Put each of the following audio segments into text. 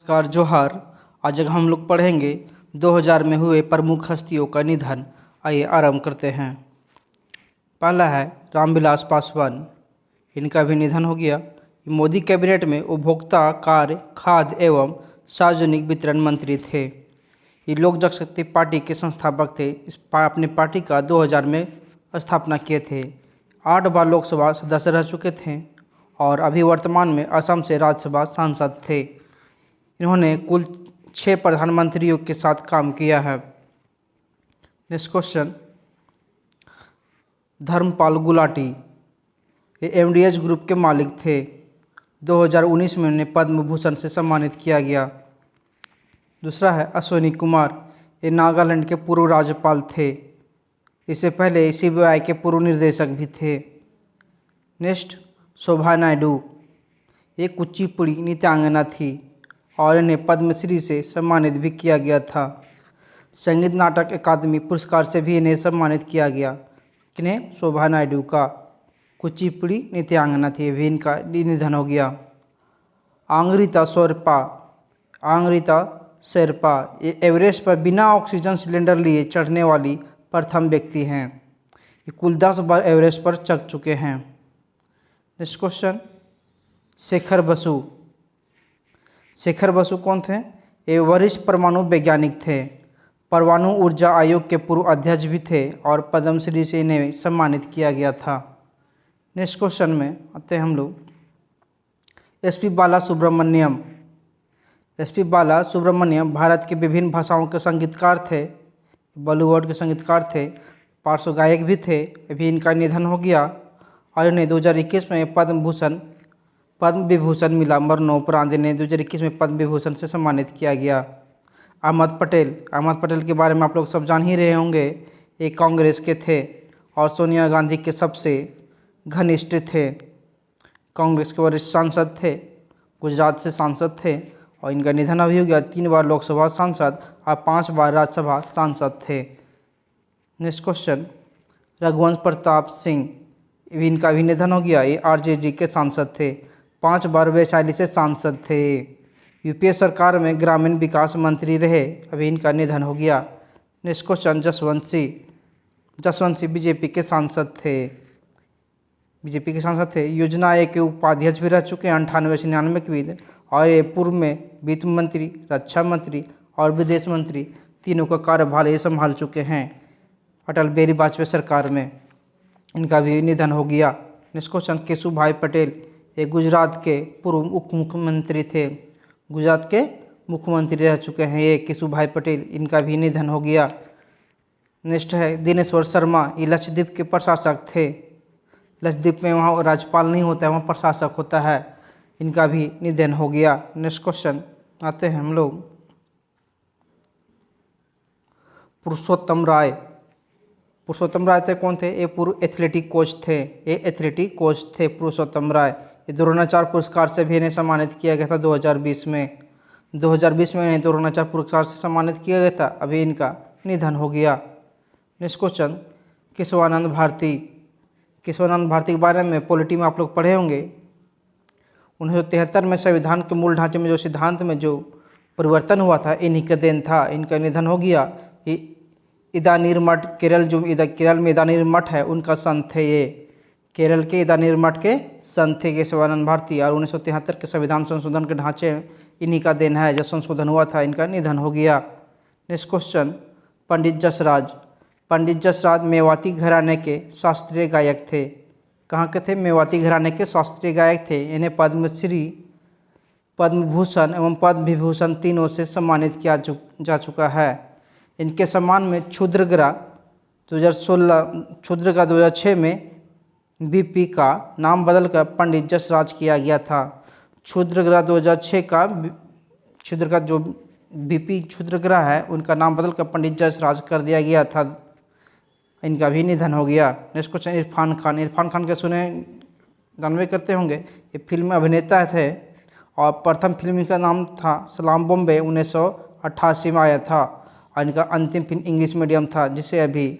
नमस्कार जोहार। आज हम लोग पढ़ेंगे 2000 में हुए प्रमुख हस्तियों का निधन। आइए आरंभ करते हैं। पहला है रामविलास पासवान, इनका भी निधन हो गया। मोदी कैबिनेट में उपभोक्ता कार्य, खाद्य एवं सार्वजनिक वितरण मंत्री थे। ये लोक जनशक्ति पार्टी के संस्थापक थे। अपने पार्टी का 2000 में स्थापना किए थे। 8 बार लोकसभा सदस्य रह चुके थे और अभी वर्तमान में असम से राज्यसभा सांसद थे। इन्होंने कुल 6 प्रधानमंत्रियों के साथ काम किया है। नेक्स्ट क्वेश्चन, धर्मपाल गुलाटी, ये एमडीएच ग्रुप के मालिक थे। 2019 में उन्हें पद्म भूषण से सम्मानित किया गया। दूसरा है अश्विनी कुमार, ये नागालैंड के पूर्व राज्यपाल थे। इससे पहले सीबीआई के पूर्व निदेशक भी थे। नेक्स्ट, शोभा नायडू, ये कुचिपुड़ी नृत्यांगना थी और इन्हें पद्मश्री से सम्मानित भी किया गया था। संगीत नाटक अकादमी पुरस्कार से भी इन्हें सम्मानित किया गया। किन्हें? शोभा नायडू का। कुचिपुड़ी नृत्यांगना थी, भी इनका निधन हो गया। आंग्रिता शेरपा, ये एवरेस्ट पर बिना ऑक्सीजन सिलेंडर लिए चढ़ने वाली प्रथम व्यक्ति हैं। ये कुल 10 बार एवरेस्ट पर चढ़ चुके हैं। नेक्स्ट क्वेश्चन, शेखर बसु कौन थे? ये वरिष्ठ परमाणु वैज्ञानिक थे। परमाणु ऊर्जा आयोग के पूर्व अध्यक्ष भी थे और पद्मश्री से इन्हें सम्मानित किया गया था। नेक्स्ट क्वेश्चन में आते हैं हम लोग। एसपी बालासुब्रमण्यम भारत के विभिन्न भाषाओं के संगीतकार थे। बॉलीवुड के संगीतकार थे, पार्श्व गायक भी थे। अभी इनका निधन हो गया और इन्हें 2021 में पद्म विभूषण मिला। मरणोपरांत इन्हें 2021 में पद्म विभूषण से सम्मानित किया गया। अहमद पटेल के बारे में आप लोग सब जान ही रहे होंगे। एक कांग्रेस के थे और सोनिया गांधी के सबसे घनिष्ठ थे। कांग्रेस के वरिष्ठ सांसद थे, गुजरात से सांसद थे और इनका निधन अभी हो गया। 3 बार लोकसभा सांसद और 5 बार राज्यसभा सांसद थे। नेक्स्ट क्वेश्चन, रघुवंश प्रताप सिंह, इनका भी निधन हो गया। ये आरजेडी के सांसद थे, 5 बार वैशाली से सांसद थे। यूपीए सरकार में ग्रामीण विकास मंत्री रहे। अभी इनका निधन हो गया। Next question, Jaswant Singh BJP के सांसद थे। योजना आयोग के उपाध्यक्ष भी रह चुके हैं 98 से 99 के बीच और ये पूर्व में वित्त मंत्री, रक्षा मंत्री और विदेश मंत्री तीनों का कार्यभार ये संभाल चुके हैं अटल बिहारी वाजपेयी सरकार में। इनका भी निधन हो गया। नेक्स्ट क्वेश्चन, केशुभाई पटेल, ये गुजरात के पूर्व उप मुख्यमंत्री थे। गुजरात के मुख्यमंत्री रह चुके हैं ये केशुभाई पटेल। इनका भी निधन हो गया। नेक्स्ट है दिनेश्वर शर्मा, ये लक्षद्वीप के प्रशासक थे। लक्षद्वीप में वहाँ राज्यपाल नहीं होता है, वहाँ प्रशासक होता है। इनका भी निधन हो गया। नेक्स्ट क्वेश्चन आते हैं हम लोग। पुरुषोत्तम राय थे कौन थे? ये पूर्व एथलेटिक कोच थे पुरुषोत्तम राय। ये द्रोणाचार्य पुरस्कार से भी इन्हें सम्मानित किया गया था 2020 में। 2020 में इन्हें द्रोणाचार्य पुरस्कार से सम्मानित किया गया था। अभी इनका निधन हो गया। नेक्स्ट क्वेश्चन, केशवानंद भारती के बारे में पॉलिटी में आप लोग पढ़े होंगे। 1973 में संविधान के मूल ढांचे में जो सिद्धांत में जो परिवर्तन हुआ था, इन्हीं का देन था। इनका निधन हो गया। इदानीर मठ, केरल में इदानीर मठ है, उनका संत थे ये। केरल के इदानीर मठ के संत थे केशवानंद भारती और 1973 के संविधान संशोधन के ढांचे इन्हीं का देन है। जब संशोधन हुआ था, इनका निधन हो गया। नेक्स्ट क्वेश्चन, पंडित जसराज मेवाती घराने के शास्त्रीय गायक थे। कहाँ के थे? मेवाती घराने के शास्त्रीय गायक थे। इन्हें पद्मश्री, पद्म भूषण एवं पद्म विभूषण तीनों से सम्मानित किया जा चुका है। इनके सम्मान में क्षुद्रग्रह 2006 में बीपी का नाम बदलकर पंडित जसराज किया गया था। क्षुद्रग्रह 2006 का क्षुद्रग्रह जो बीपी क्षुद्रग्रह है, उनका नाम बदलकर पंडित जसराज कर दिया गया था। इनका भी निधन हो गया। नेक्स्ट क्वेश्चन, इरफान खान के सुने जानवे करते होंगे। ये फिल्म अभिनेता थे और प्रथम फिल्म का नाम था सलाम बॉम्बे, 1988 में आया था और इनका अंतिम फिल्म इंग्लिश मीडियम था, जिसे अभी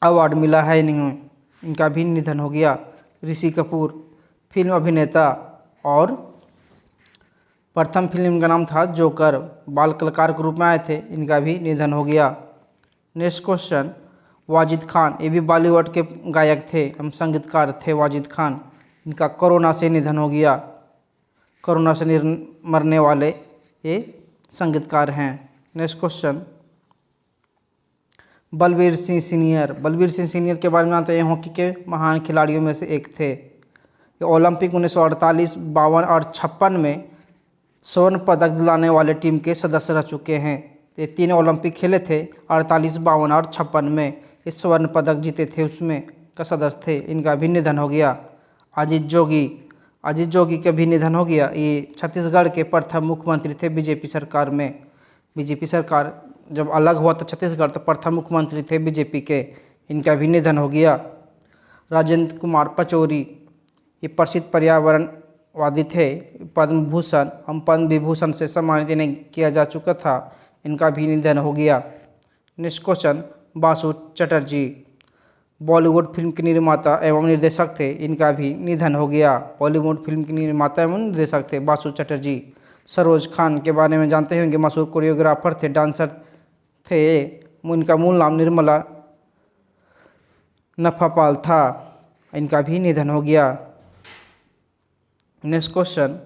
अवार्ड मिला है इन्हें। इनका भी निधन हो गया। ऋषि कपूर, फिल्म अभिनेता और प्रथम फिल्म का नाम था जोकर, बाल कलाकार के रूप में आए थे, इनका भी निधन हो गया। नेक्स्ट क्वेश्चन, वाजिद खान, ये भी बॉलीवुड के गायक थे एवं संगीतकार थे वाजिद खान, इनका कोरोना से निधन हो गया। कोरोना से मरने वाले ये संगीतकार हैं। Next question, Balbir Singh senior, Balbir Singh senior के बारे में जानते हैं, हॉकी के महान खिलाड़ियों में से एक थे। ये ओलंपिक 1948, 52 और 56 में स्वर्ण पदक दिलाने वाले टीम के सदस्य रह चुके हैं। ये 3 ओलंपिक खेले थे, 48, 52 और 56 में ये स्वर्ण पदक जीते थे, उसमें का सदस्य थे। इनका भी निधन हो गया। अजीत जोगी, अजीत जोगी का भी निधन हो गया। ये छत्तीसगढ़ के प्रथम मुख्यमंत्री थे बीजेपी सरकार में। बीजेपी सरकार जब अलग हुआ तो छत्तीसगढ़ तो प्रथम मुख्यमंत्री थे बीजेपी के, इनका भी निधन हो गया। राजेंद्र कुमार पचौरी, ये प्रसिद्ध पर्यावरणवादी थे, पद्म भूषण हम पद्म विभूषण से सम्मानित इन्हें किया जा चुका था, इनका भी निधन हो गया। Next question, Basu Chatterjee, Bollywood film के निर्माता एवं निर्देशक थे, इनका भी निधन हो गया। बॉलीवुड फिल्म के निर्माता एवं निर्देशक थे बासु चटर्जी। सरोज खान के बारे में जानते होंगे, मशहूर कोरियोग्राफर थे, डांसर थे। इनका मूल नाम निर्मला नफापाल था, इनका भी निधन हो गया। नेक्स्ट क्वेश्चन,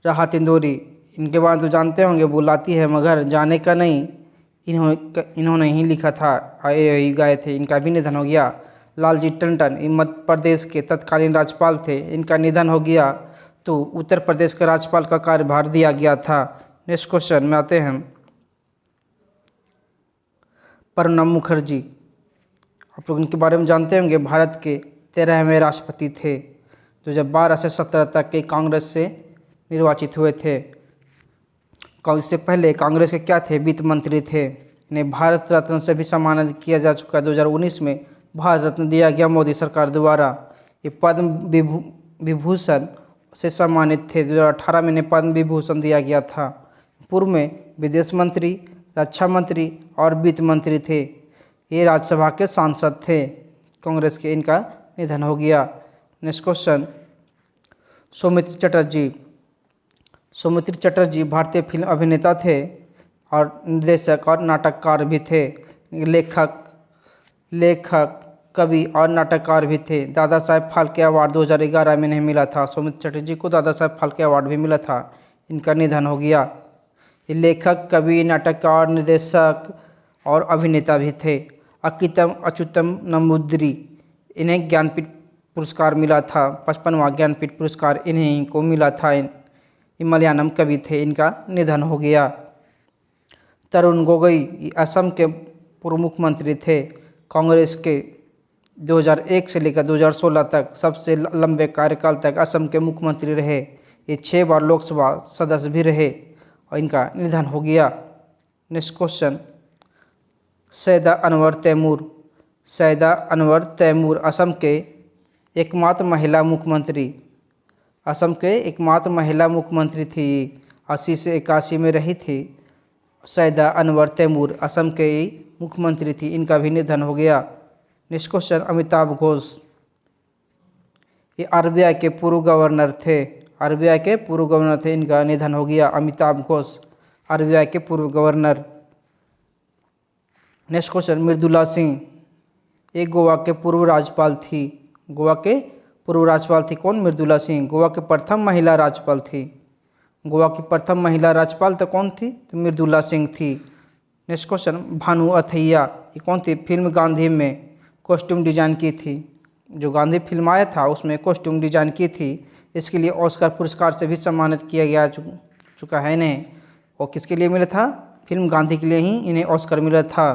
राहत इंदौरी, इनके बारे में तो जानते होंगे, बुलाती है मगर जाने का नहीं, इन्होंने ही लिखा था, यही गाए थे, इनका भी निधन हो गया। लालजी टंडन, मध्य प्रदेश के तत्कालीन राज्यपाल थे, इनका निधन हो गया तो उत्तर प्रदेश के राज्यपाल का कार्यभार दिया गया था। नेक्स्ट क्वेश्चन में आते हैं, प्रणब मुखर्जी, आप लोग इनके बारे में जानते होंगे, भारत के 13वें राष्ट्रपति थे, 2012 से 17 तक के कांग्रेस से निर्वाचित हुए थे। इससे पहले कांग्रेस के क्या थे, वित्त मंत्री थे। इन्हें भारत रत्न से भी सम्मानित किया जा चुका है। 2019 में भारत रत्न दिया गया मोदी सरकार द्वारा। ये पद्म विभूषण से सम्मानित थे। 2018 में इन्हें पद्म विभूषण दिया गया था। पूर्व में विदेश मंत्री, रक्षा मंत्री और वित्त मंत्री थे। ये राज्यसभा के सांसद थे कांग्रेस के, इनका निधन हो गया। नेक्स्ट क्वेश्चन, सौमित्र चटर्जी, सौमित्र चटर्जी भारतीय फिल्म अभिनेता थे और निर्देशक और नाटककार भी थे। लेखक कवि और नाटककार भी थे। दादा साहेब फाल्के अवार्ड 2011 में इन्हें मिला था। सौमित्र चटर्जी को दादा साहेब फाल्के अवार्ड भी मिला था, इनका निधन हो गया। ये लेखक, कवि, नाटककार, निर्देशक और अभिनेता भी थे। अच्युतम नंबूदिरी, इन्हें ज्ञानपीठ पुरस्कार मिला था, 55वां ज्ञानपीठ पुरस्कार इन्हें को मिला था। ये मलयालम कवि थे, इनका निधन हो गया। तरुण गोगोई असम के पूर्व मुख्यमंत्री थे। कांग्रेस के 2001 से लेकर 2016 तक सबसे लंबे कार्यकाल तक असम के मुख्यमंत्री रहे। ये 6 बार लोकसभा सदस्य भी रहे और इनका निधन हो गया। नेक्स्ट क्वेश्चन, सैयदा अनवर तैमूर, सैयदा अनवर तैमूर असम के एकमात्र महिला मुख्यमंत्री, असम के एकमात्र महिला मुख्यमंत्री थी। 80 से 81 में रही थी। सैयदा अनवर तैमूर असम के मुख्यमंत्री थी, इनका भी निधन हो गया। नेक्स्ट क्वेश्चन, अमिताभ घोष, ये आरबीआई के पूर्व गवर्नर थे। आरबीआई के पूर्व गवर्नर थे, इनका निधन हो गया। अमिताभ घोष आरबीआई के पूर्व governor. Next question, Mridula Singh, ये गोवा के पूर्व राज्यपाल थी। गोवा के पूर्व राज्यपाल थी कौन? मृदुला सिंह। गोवा के प्रथम महिला राज्यपाल थी। गोवा की प्रथम महिला राज्यपाल तो कौन थी? तो मृदुला सिंह थी। नेक्स्ट क्वेश्चन, भानु अथैया, ये कौन थी? फिल्म गांधी में कॉस्ट्यूम डिजाइन की थी। जो गांधी फिल्म आया था उसमें कॉस्ट्यूम डिजाइन की थी। इसके लिए ऑस्कर पुरस्कार से भी सम्मानित किया गया चुका है इन्हें। और किसके लिए मिला था? फिल्म गांधी के लिए ही इन्हें ऑस्कर मिला था।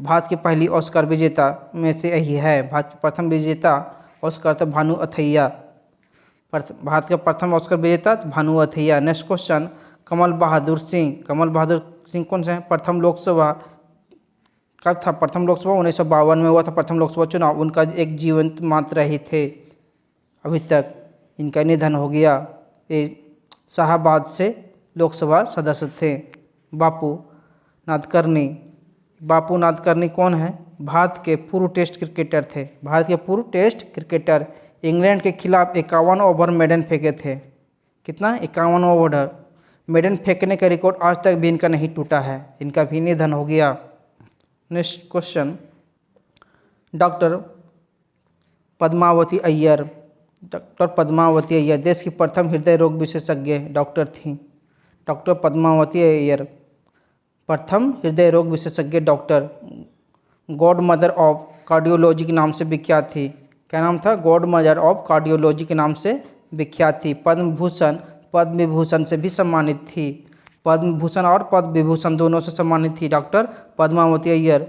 भारत की पहली ऑस्कर विजेता में से यही है। भारत की प्रथम विजेता ऑस्कर तो भानु अथैया। भारत का प्रथम ऑस्कर विजेता भानु अथैया। Next question, Kamal Bahadur Singh. कमल बहादुर सिंह कौन से हैं? प्रथम लोकसभा कब था? प्रथम लोकसभा 1952 में हुआ था प्रथम लोकसभा चुनाव। उनका एक जीवंत मात्र ही थे अभी तक। इनका निधन हो गया। ये शाहबाद से लोकसभा सदस्य थे। बापू नादकर्णी। बापू नादकर्णी कौन है? भारत के पूर्व टेस्ट क्रिकेटर थे। भारत के पूर्व टेस्ट क्रिकेटर। इंग्लैंड के खिलाफ 51 ओवर मेडन फेंके थे। कितना? 51 ओवर मेडल फेंकने का रिकॉर्ड आज तक भी इनका नहीं टूटा है, इनका भी निधन हो गया। Next question, doctor Padmavati Iyer. Doctor Padmavati Iyer देश की प्रथम हृदय रोग विशेषज्ञ डॉक्टर थी। डॉक्टर पद्मावती अय्यर प्रथम हृदय रोग विशेषज्ञ doctor, God mother of cardiology के नाम से विख्यात थी। क्या नाम था? गॉड मदर ऑफ कार्डियोलॉजी के नाम से विख्यात थी। पद्म भूषण, पद्म विभूषण से भी सम्मानित थी। पद्म भूषण और पद्म विभूषण दोनों से सम्मानित थी doctor Padmavati Iyer,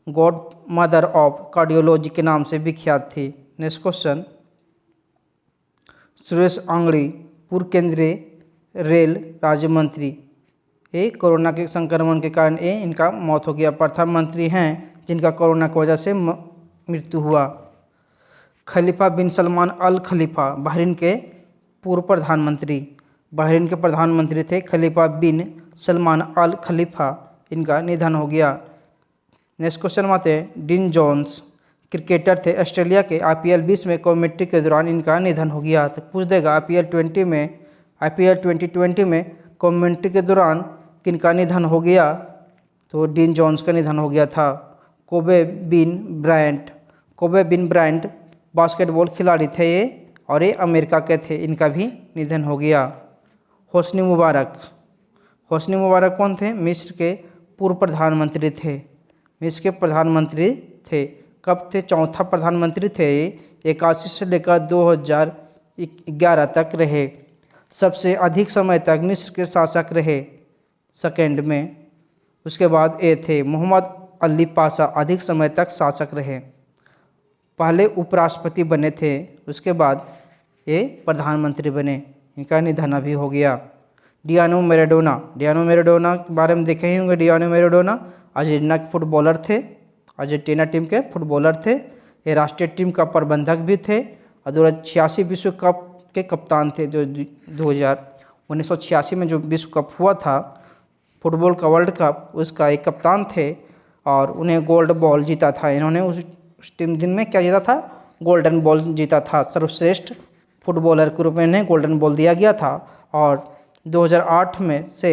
God mother of cardiology के नाम से विख्यात थी। नेक्स्ट क्वेश्चन, सुरेश अंगड़ी पूर्व केंद्रीय रेल राज्य मंत्री। ये कोरोना के संक्रमण के कारण इनका मौत हो गया। प्रथम मंत्री हैं जिनका कोरोना की वजह से मृत्यु हुआ। खलीफा बिन सलमान अल खलीफा बहरीन के पूर्व प्रधानमंत्री, बहरीन के प्रधानमंत्री थे खलीफा बिन सलमान अल खलीफा, इनका निधन हो गया। नेक्स्ट क्वेश्चन में आते हैं, डिन जोन्स क्रिकेटर थे ऑस्ट्रेलिया के। IPL 20 में कमेंट्री के दौरान इनका निधन हो गया। तो पूछ देगा IPL 2020 में कमेंट्री के दौरान किनका निधन हो गया? तो डिन जोन्स का निधन हो गया था। कोबे बिन ब्रायंट बास्केटबॉल खिलाड़ी थे ये, और ये अमेरिका के थे, इनका भी निधन हो गया। होस्नी मुबारक कौन थे? मिस्र के पूर्व प्रधानमंत्री थे। मिस्र के प्रधानमंत्री थे। कब थे? चौथा प्रधानमंत्री थे। 81 से लेकर 2011 तक रहे। सबसे अधिक समय तक मिस्र के शासक रहे सेकेंड में। उसके बाद ये थे मोहम्मद अली पाशा, अधिक समय तक शासक रहे। पहले उपराष्ट्रपति बने थे, उसके बाद ये प्रधानमंत्री बने। इनका निधन अभी हो गया। डियानो मैराडोना के बारे में देखे ही होंगे। डियानो मैराडोना अर्जेंटीना के फुटबॉलर थे, अर्जेंटीना टीम के फुटबॉलर थे। ये राष्ट्रीय टीम का प्रबंधक भी थे और 1986 विश्व कप के कप्तान थे। जो 1986 में जो विश्व कप हुआ था फुटबॉल का, वर्ल्ड कप, उसका एक कप्तान थे और उन्हें गोल्ड बॉल जीता था। इन्होंने उस टीम दिन में क्या जीता था? गोल्डन बॉल जीता था। सर्वश्रेष्ठ फुटबॉलर के रूप में इन्हें गोल्डन बॉल दिया गया था। और 2008 में से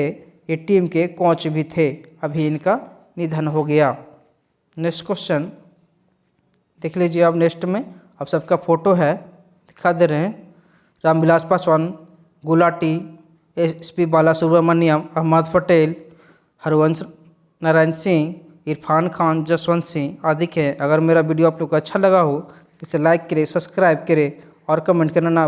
ये टीम के कोच भी थे। अभी इनका निधन हो गया। नेक्स्ट क्वेश्चन देख लीजिए आप। नेक्स्ट में अब सबका फोटो है, दिखा दे रहे हैं। रामविलास पासवान, गुलाटी, SP बालासुब्रमण्यम, अहमद पटेल, हरवंश नारायण सिंह, इरफान खान, जसवंत सिंह आदि के। अगर मेरा वीडियो आप लोग को अच्छा लगा हो, इसे लाइक करें, सब्सक्राइब करें और कमेंट करना ना